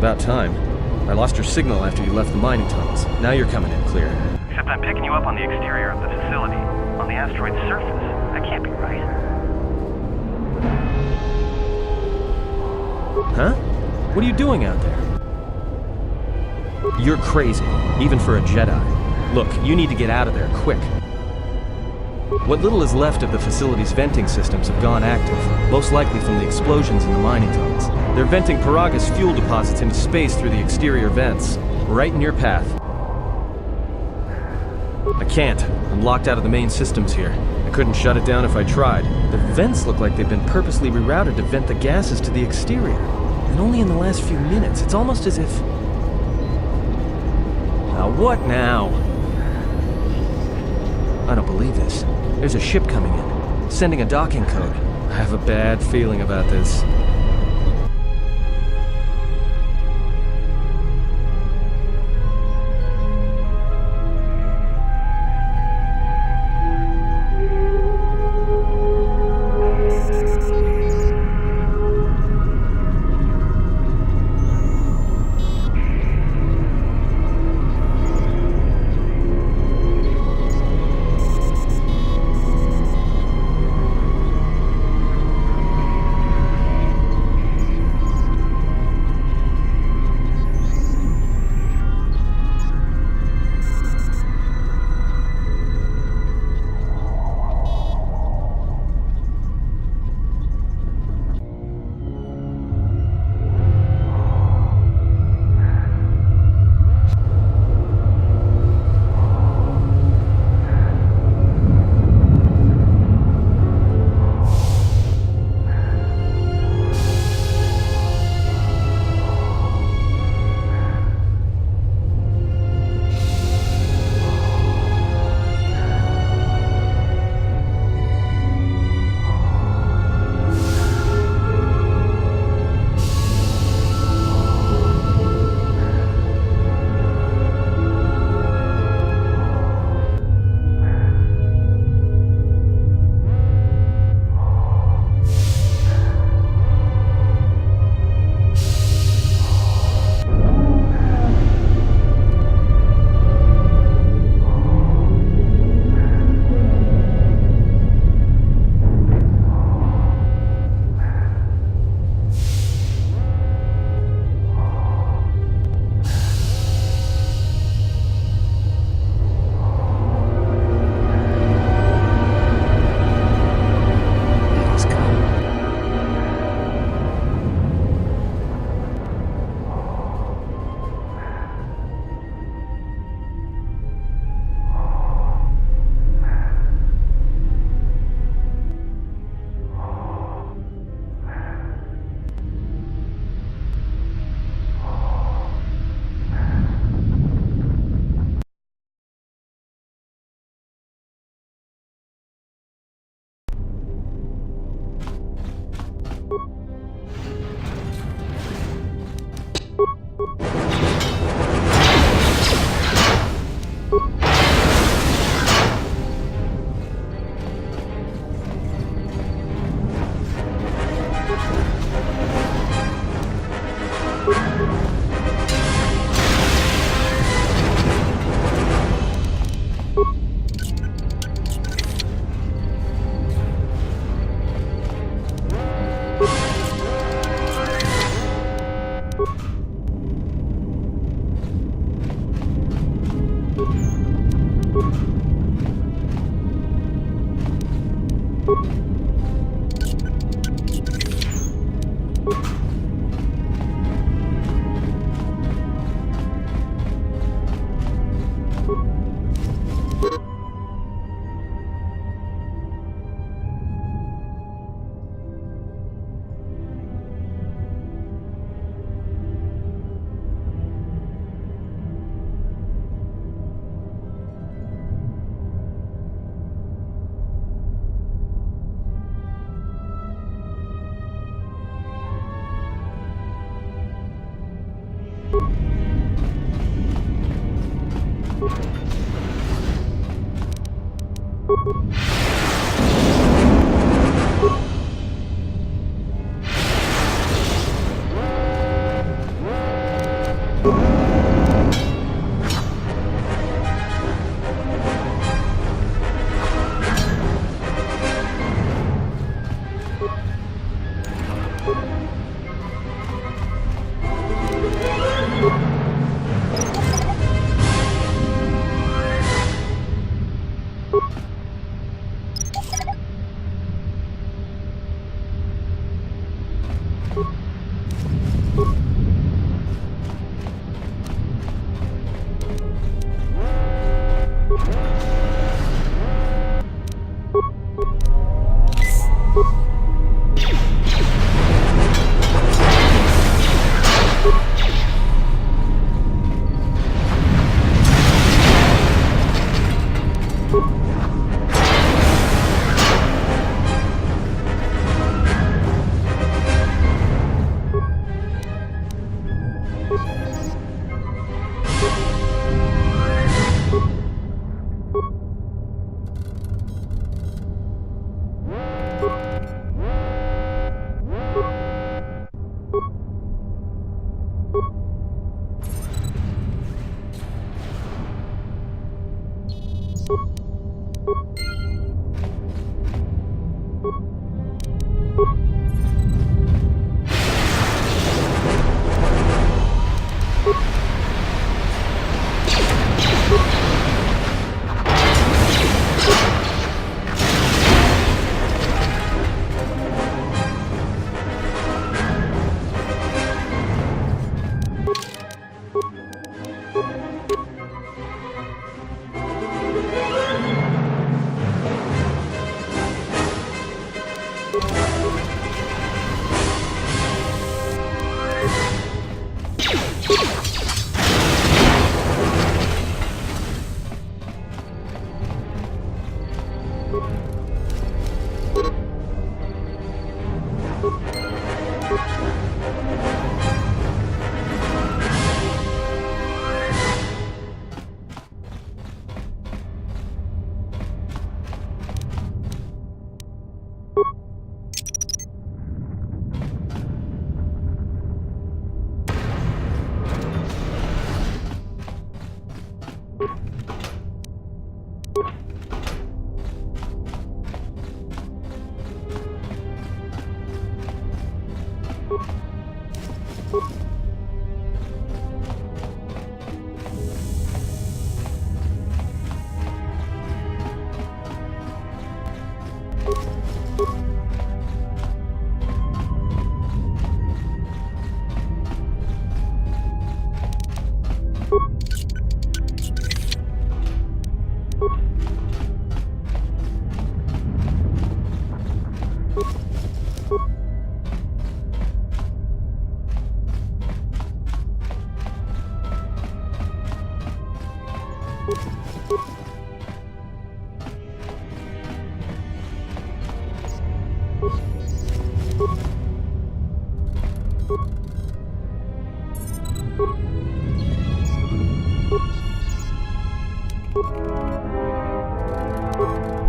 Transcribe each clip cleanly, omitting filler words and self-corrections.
about time. I lost your signal after you left the mining tunnels. Now you're coming in clear. Except I'm picking you up on the exterior of the facility, on the asteroid's surface. That can't be right. Huh? What are you doing out there? You're crazy, even for a Jedi. Look, you need to get out of there, quick. What little is left of the facility's venting systems have gone active, most likely from the explosions in the mining tunnels. They're venting Paraga's fuel deposits into space through the exterior vents, right in your path. I can't. I'm locked out of the main systems here. I couldn't shut it down if I tried. The vents look like they've been purposely rerouted to vent the gases to the exterior. And only in the last few minutes. It's almost as if... Now what now? I don't believe this. There's a ship coming in, sending a docking code. I have a bad feeling about this.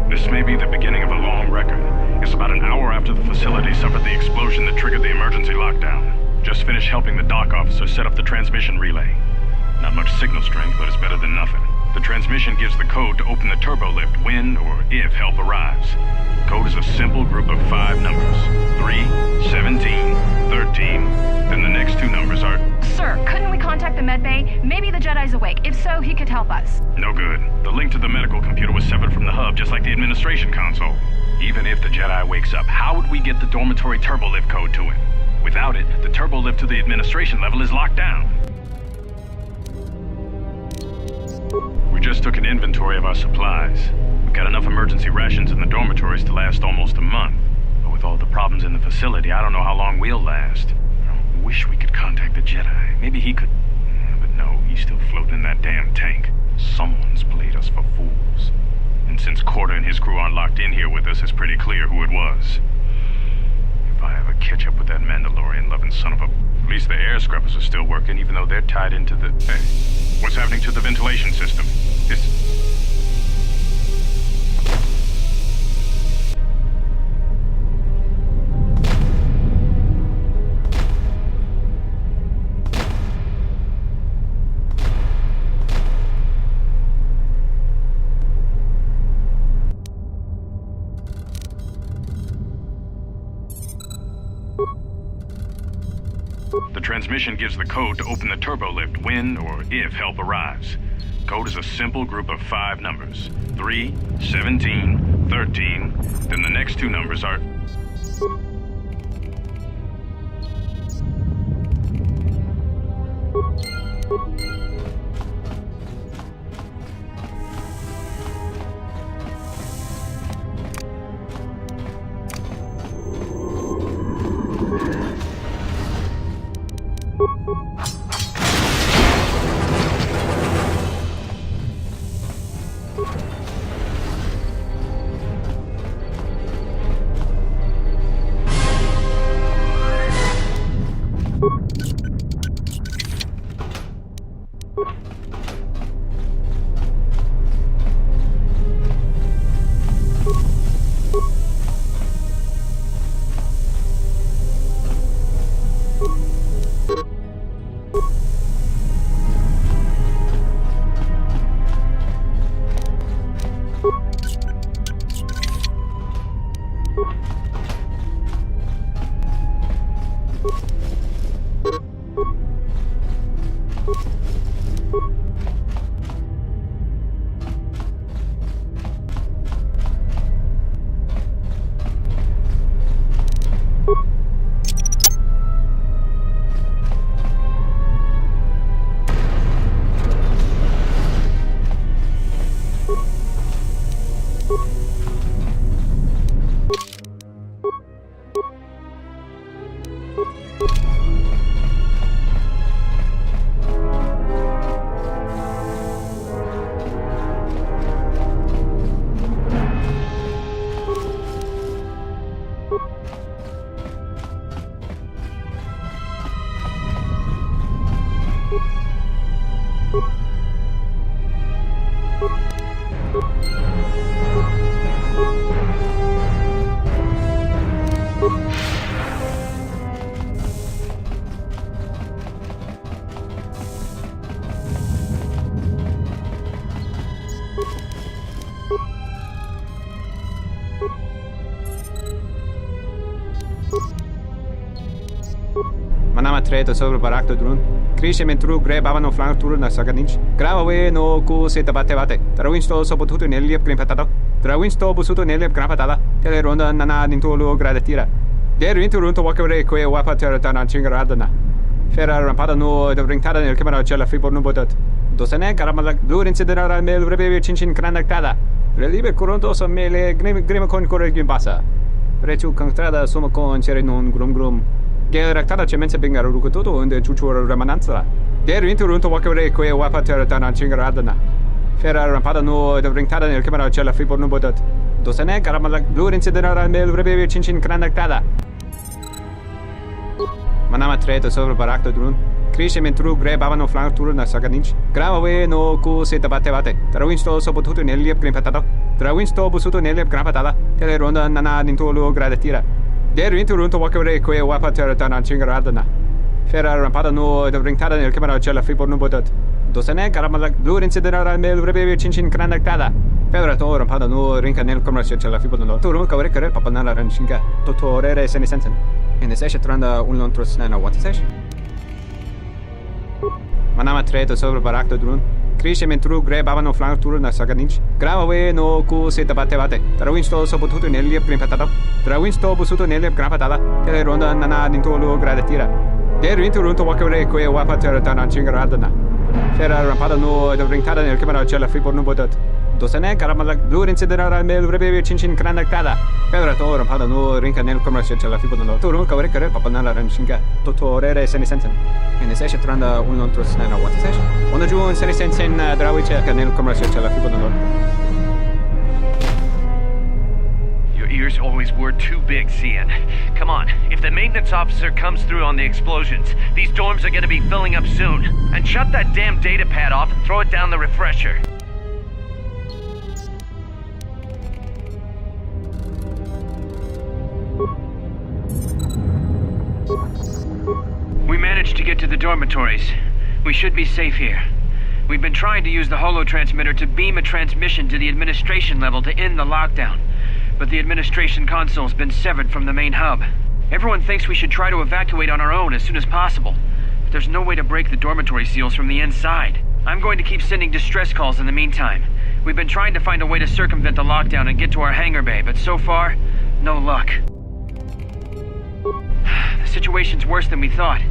This may be the beginning of a long record. It's about an hour after the facility suffered the explosion that triggered the emergency lockdown. Just finished helping the dock officer set up the transmission relay. Not much signal strength, but it's better than nothing. The transmission gives the code to open the turbo lift when or if help arrives. Code is a simple group of 5 numbers. 3, 17, 13. Then the next 2 numbers are... Sir, couldn't we contact the med bay? Maybe the Jedi's awake. If so, he could help us. No good. The link to the medical computer was severed from the hub, just like the administration console. Even if the Jedi wakes up, how would we get the dormitory turbo lift code to him? Without it, the turbo lift to the administration level is locked down. We just took an inventory of our supplies. We've got enough emergency rations in the dormitories to last almost a month. But with all the problems in the facility, I don't know how long we'll last. I wish we could contact the Jedi. Maybe he could... But no, he's still floating in that damn tank. Someone's played us for fools. And since Kotor and his crew aren't locked in here with us, it's pretty clear who it was. If I ever catch up with that Mandalorian-loving son of a... At least the air scrubbers are still working, even though they're tied into the... Hey, what's happening to the ventilation system? The transmission gives the code to open the turbo lift when or if help arrives. Code is a simple group of 5 numbers. 3, 17, 13. Then the next 2 numbers are... treto sobre o baracto drone. Cresce mentre grebavano flanco na saganich. Grava no cu se tabate. Trawinsto soprattutto nel grimpatato. Trawinsto busuto nel grimpatata. Tele ronda nana nintolo gradatira. Der winterunto wakere que wapatera tana chingaradana. Fera rampada no ringtada nel camera cella fribor no botat. Dosane caramala blur incidera mel rebe chinchin cranactada. Relibe coronto so mele grima con corre gimbasa. Rechu contrada sono con cere non grum. Gel ractada cemenza bengar rucototo unde chuchura remananza. Der winterunto wakere que wapatera tana chingaradana. Fera rampada no ringtada nel camera cella fribor no botat. Dosane caramala blur incidera mel rebe chinchin cranactada. Manama treto sobre o baracto drone. Cresce mentre grebavano flanco na saganich. Grava no cu se tabate. Trawinsto soprattutto nel grimpatato. Trawinsto busuto nel grimpatata. Tele ronda nana nintolo gradatira. Der winterunto wakere que wapatera tana chingaradana. Fera rampada no ringtada nel camera cella fribor no botat. Dosane caramala blur incidera mel rebe chinchin cranactada. Fera to rampada no rinca nel camera cella fribor no. Turu kare papanala ranchinga. Totorere sene sensen. In de session tranda un lontros na what is Manama treto sobre o baracto drone. Cresce mentre grebavano flanco na saganich. Grava no cu se tabate. Trawinsto soprattutto nel grimpatato. Trawinsto busuto nel grimpatata. Tele ronda nana nintolo gradatira. Der winterunto wakere que wapatera tana chingaradana. Fera rampada no ringtada nel camera cella fribor no botat. Dosane caramala blur incidera mel rebe chinchin cranactada. Fera to rampada no rinca nel camera cella fribor no. Turu kare papanala ranchinga. Totorere sene sensen. In de session tranda un lontros na what is Ona giù sene sensen drawice nel camera cella fribor no. Your ears always were too big, Cian. Come on, if the maintenance officer comes through on the explosions, these dorms are gonna be filling up soon. And shut that damn data pad off and throw it down the refresher. We managed to get to the dormitories. We should be safe here. We've been trying to use the holo-transmitter to beam a transmission to the administration level to end the lockdown. But the administration console's been severed from the main hub. Everyone thinks we should try to evacuate on our own as soon as possible. But there's no way to break the dormitory seals from the inside. I'm going to keep sending distress calls in the meantime. We've been trying to find a way to circumvent the lockdown and get to our hangar bay, but so far, no luck. The situation's worse than we thought.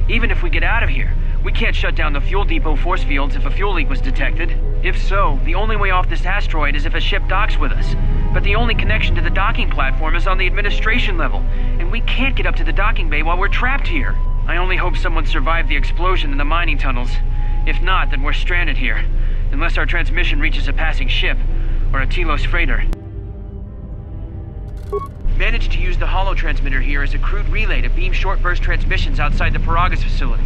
Even if we get out of here, we can't shut down the fuel depot force fields if a fuel leak was detected. If so, the only way off this asteroid is if a ship docks with us. But the only connection to the docking platform is on the administration level, and we can't get up to the docking bay while we're trapped here. I only hope someone survived the explosion in the mining tunnels. If not, then we're stranded here, unless our transmission reaches a passing ship, or a Telos freighter. Managed to use the holo-transmitter here as a crude relay to beam short-burst transmissions outside the Paragas facility.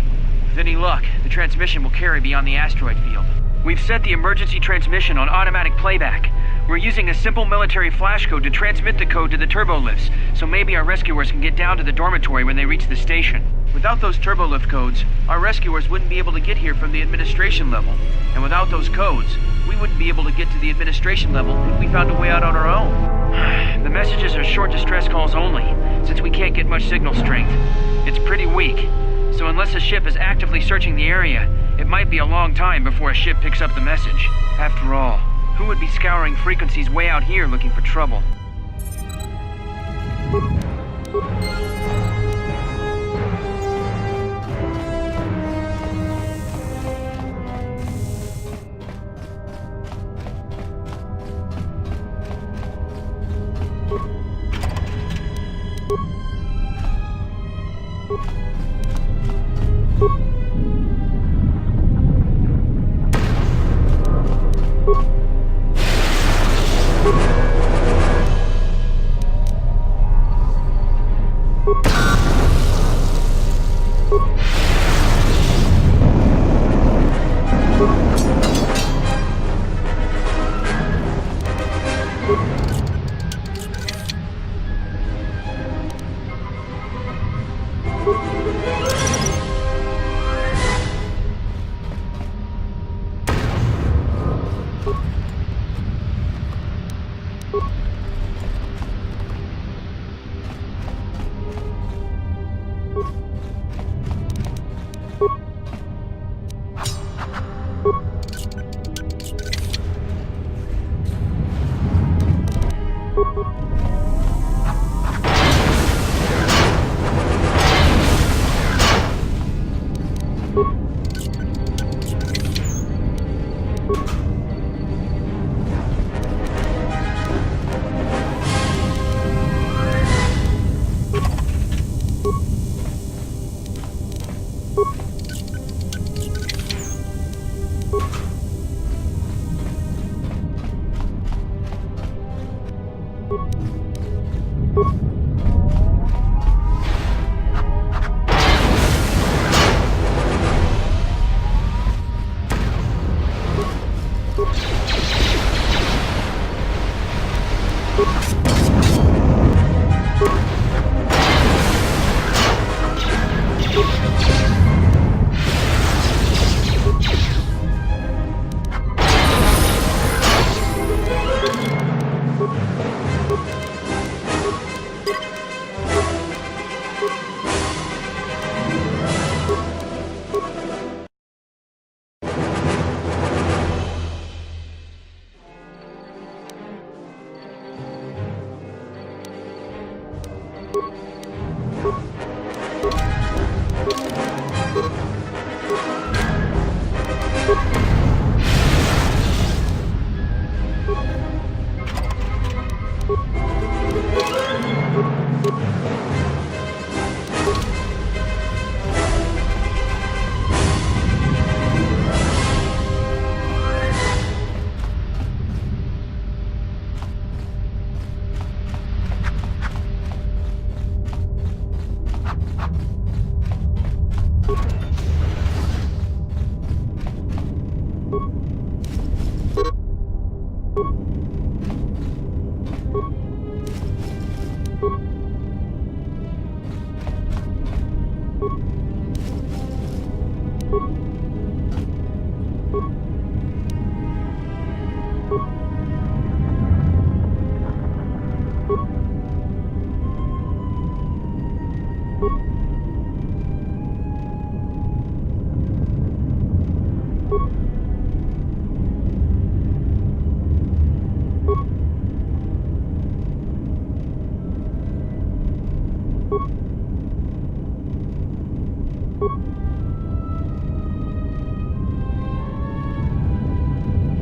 With any luck, the transmission will carry beyond the asteroid field. We've set the emergency transmission on automatic playback. We're using a simple military flash code to transmit the code to the turbolifts, so maybe our rescuers can get down to the dormitory when they reach the station. Without those turbolift codes, our rescuers wouldn't be able to get here from the administration level. And without those codes, we wouldn't be able to get to the administration level if we found a way out on our own. The messages are short distress calls only, since we can't get much signal strength. It's pretty weak, so unless a ship is actively searching the area, it might be a long time before a ship picks up the message. After all, who would be scouring frequencies way out here looking for trouble?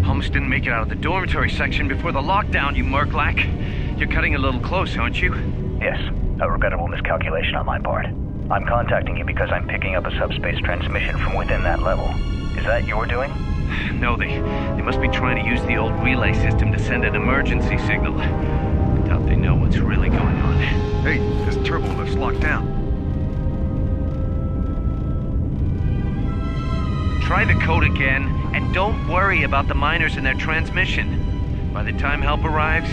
Almost didn't make it out of the dormitory section before the lockdown, you Murklack. You're cutting a little close, aren't you? Yes, a regrettable miscalculation on my part. I'm contacting you because I'm picking up a subspace transmission from within that level. Is that your doing? No, they must be trying to use the old relay system to send an emergency signal. I doubt they know what's really going on. Hey, this turbo lift's locked down. Try the code again, and don't worry about the miners and their transmission. By the time help arrives,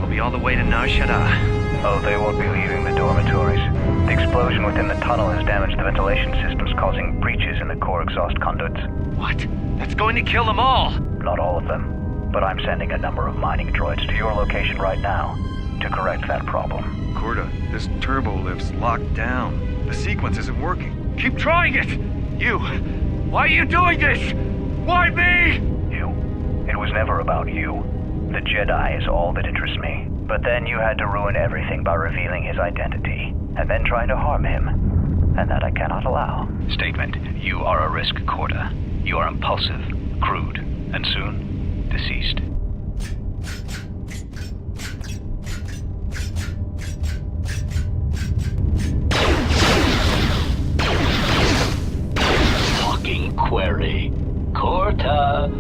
we'll be all the way to Nar Shaddaa. Oh, they won't be leaving the dormitories. The explosion within the tunnel has damaged the ventilation systems, causing breaches in the core exhaust conduits. What? That's going to kill them all! Not all of them, but I'm sending a number of mining droids to your location right now to correct that problem. Corda, this turbo lift's locked down. The sequence isn't working. Keep trying it! You! Why are you doing this? Why me? You. It was never about you. The Jedi is all that interests me. But then you had to ruin everything by revealing his identity, and then trying to harm him. And that I cannot allow. Statement. You are a risk, Corda. You are impulsive, crude, and soon deceased. Talking query. Corta,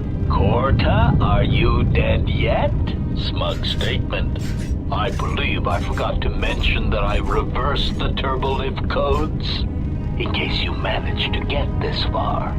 are you dead yet? Smug statement. I believe I forgot to mention that I reversed the turbolift codes, in case you managed to get this far.